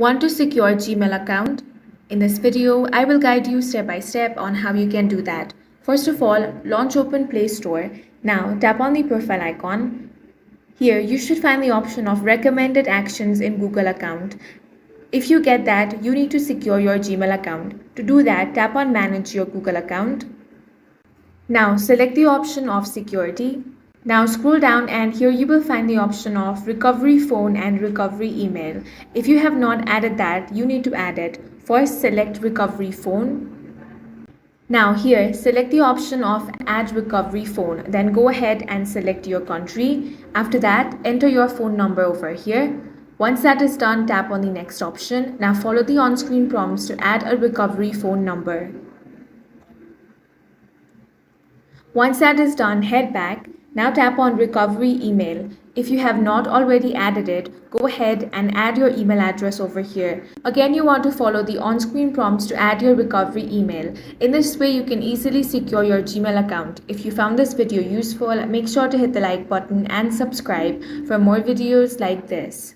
Want to secure Gmail account? In this video, I will guide you step by step on how you can do that. First of all, launch Open Play Store. Now tap on the profile icon. Here you should find the option of recommended actions in Google account. If you get that, you need to secure your Gmail account. To do that, tap on Manage your Google account. Now select the option of security. Now scroll down and here you will find the option of recovery phone and recovery email. If you have not added that, you need to add it. First select recovery phone. Now here select the option of add recovery phone. Then go ahead and select your country. After that, enter your phone number over here. Once that is done, tap on the next option. Now follow the on-screen prompts to add a recovery phone number. Once that is done, head back. Now tap on recovery email. If you have not already added it, go ahead and add your email address over here. Again, you want to follow the on-screen prompts to add your recovery email. In this way, you can easily secure your Gmail account. If you found this video useful, make sure to hit the like button and subscribe for more videos like this.